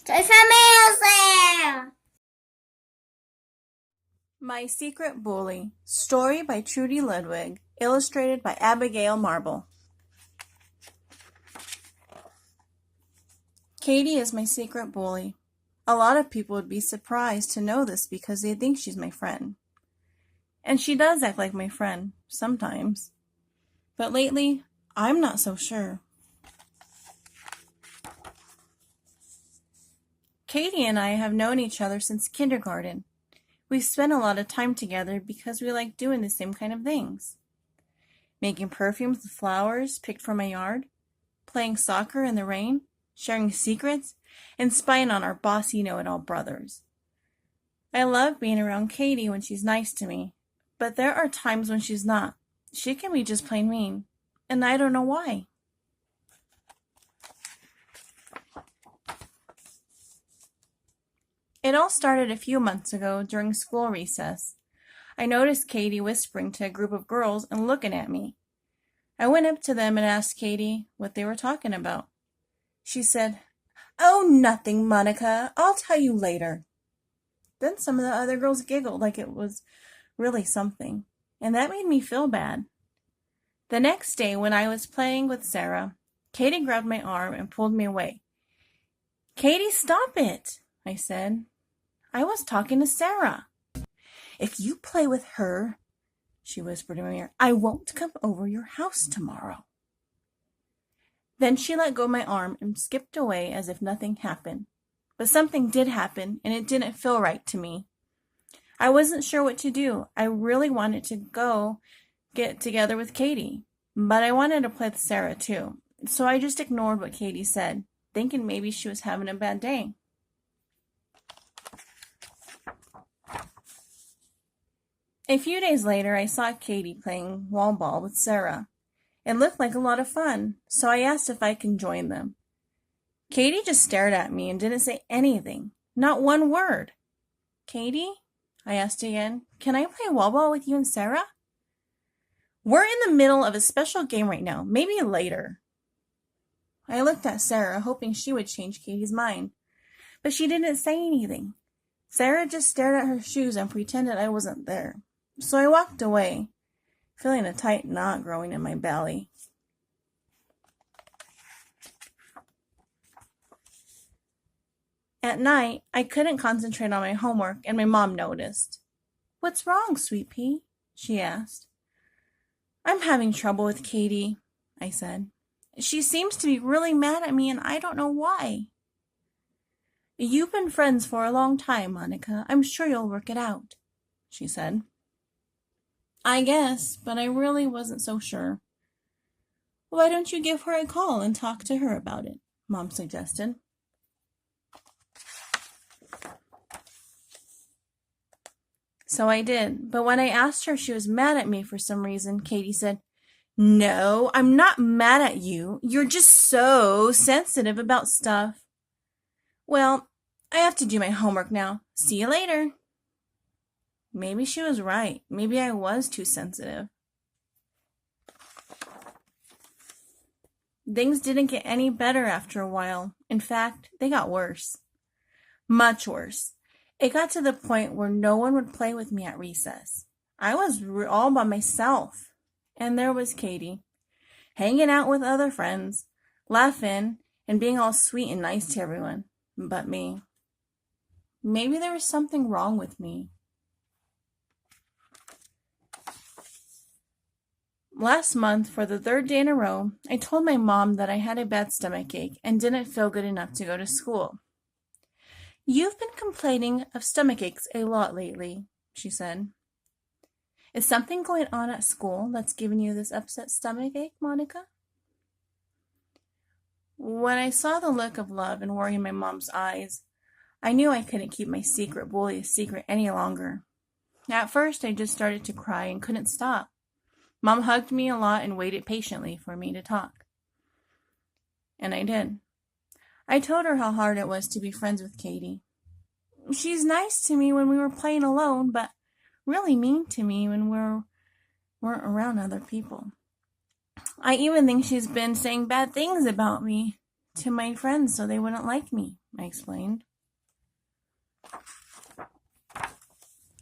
Toy Family Sale! My Secret Bully. Story by Trudy Ludwig. Illustrated by Abigail Marble. Katie is my secret bully. A lot of people would be surprised to know this because they think she's my friend. And she does act like my friend, sometimes. But lately, I'm not so sure. Katie and I have known each other since kindergarten. We've spent a lot of time together because we like doing the same kind of things. Making perfumes with flowers picked from my yard, playing soccer in the rain, sharing secrets, and spying on our bossy know-it-all brothers. I love being around Katie when she's nice to me, but there are times when she's not. She can be just plain mean, and I don't know why. It all started a few months ago during school recess. I noticed Katie whispering to a group of girls and looking at me. I went up to them and asked Katie what they were talking about. She said, "Oh, nothing, Monica. I'll tell you later." Then some of the other girls giggled like it was really something, and that made me feel bad. The next day when I was playing with Sarah, Katie grabbed my arm and pulled me away. "Katie, stop it," I said. "I was talking to Sarah." "If you play with her," she whispered in my ear, "I won't come over your house tomorrow." Then she let go of my arm and skipped away as if nothing happened. But something did happen, and it didn't feel right to me. I wasn't sure what to do. I really wanted to go get together with Katie, but I wanted to play with Sarah too. So I just ignored what Katie said, thinking maybe she was having a bad day. A few days later, I saw Katie playing wall ball with Sarah. It looked like a lot of fun, so I asked if I could join them. Katie just stared at me and didn't say anything, not one word. "Katie," I asked again, "can I play wall ball with you and Sarah?" "We're in the middle of a special game right now, maybe later." I looked at Sarah, hoping she would change Katie's mind, but she didn't say anything. Sarah just stared at her shoes and pretended I wasn't there. So I walked away, feeling a tight knot growing in my belly. At night, I couldn't concentrate on my homework, and my mom noticed. "What's wrong, Sweet Pea?" she asked. "I'm having trouble with Katie," I said. "She seems to be really mad at me, and I don't know why." "You've been friends for a long time, Monica. I'm sure you'll work it out," she said. I guess, but I really wasn't so sure. "Why don't you give her a call and talk to her about it?" Mom suggested. So I did, but when I asked her if she was mad at me for some reason, Katie said, "No, I'm not mad at you. You're just so sensitive about stuff." Well, I have to do my homework now. See you later. Maybe she was right. Maybe I was too sensitive. Things didn't get any better after a while. In fact, they got worse. Much worse. It got to the point where no one would play with me at recess. I was all by myself. And there was Katie, hanging out with other friends, laughing, and being all sweet and nice to everyone, but me. Maybe there was something wrong with me. Last month, for the third day in a row, I told my mom that I had a bad stomachache and didn't feel good enough to go to school. "You've been complaining of stomachaches a lot lately," she said. "Is something going on at school that's giving you this upset stomachache, Monica?" When I saw the look of love and worry in my mom's eyes, I knew I couldn't keep my secret bully a secret any longer. At first, I just started to cry and couldn't stop. Mom hugged me a lot and waited patiently for me to talk. And I did. I told her how hard it was to be friends with Katie. She's nice to me when we were playing alone, but really mean to me when we weren't around other people. I even think she's been saying bad things about me to my friends so they wouldn't like me. I explained.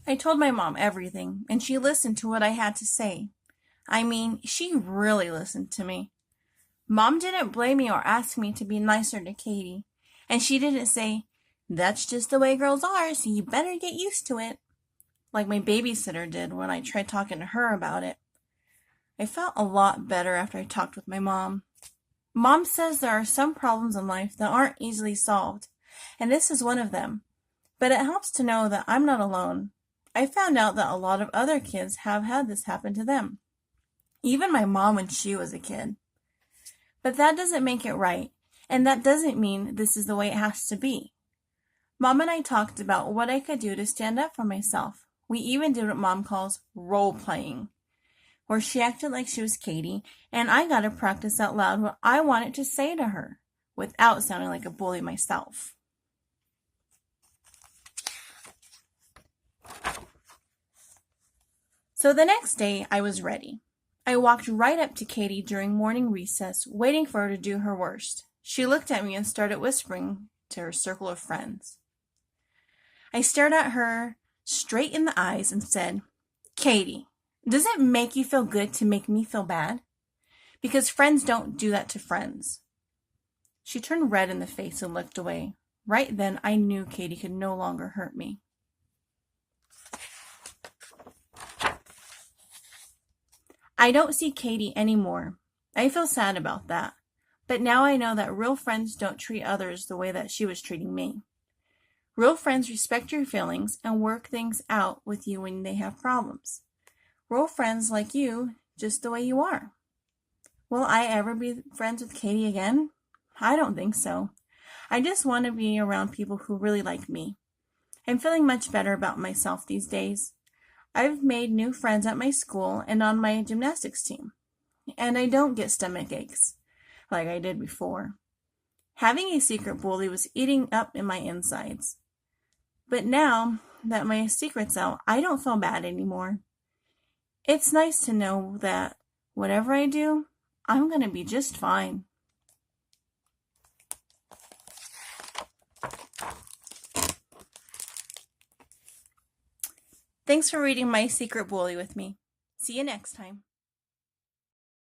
I told my mom everything, and she listened to what I had to say. I mean, she really listened to me. Mom didn't blame me or ask me to be nicer to Katie, and she didn't say, "That's just the way girls are, so you better get used to it," like my babysitter did when I tried talking to her about it. I felt a lot better after I talked with my mom. Mom says there are some problems in life that aren't easily solved, and this is one of them. But it helps to know that I'm not alone. I found out that a lot of other kids have had this happen to them. Even my mom when she was a kid. But that doesn't make it right, and that doesn't mean this is the way it has to be. Mom and I talked about what I could do to stand up for myself. We even did what Mom calls role-playing, where she acted like she was Katie, and I got to practice out loud what I wanted to say to her, without sounding like a bully myself. So the next day, I was ready. I walked right up to Katie during morning recess, waiting for her to do her worst. She looked at me and started whispering to her circle of friends. I stared at her straight in the eyes and said, "Katie, does it make you feel good to make me feel bad? Because friends don't do that to friends." She turned red in the face and looked away. Right then, I knew Katie could no longer hurt me. I don't see Katie anymore. I feel sad about that. But now I know that real friends don't treat others the way that she was treating me. Real friends respect your feelings and work things out with you when they have problems. Real friends like you just the way you are. Will I ever be friends with Katie again? I don't think so. I just want to be around people who really like me. I'm feeling much better about myself these days. I've made new friends at my school and on my gymnastics team. And I don't get stomach aches like I did before. Having a secret bully was eating up in my insides. But now that my secret's out, I don't feel bad anymore. It's nice to know that whatever I do, I'm going to be just fine. Thanks for reading My Secret Bully with me. See you next time.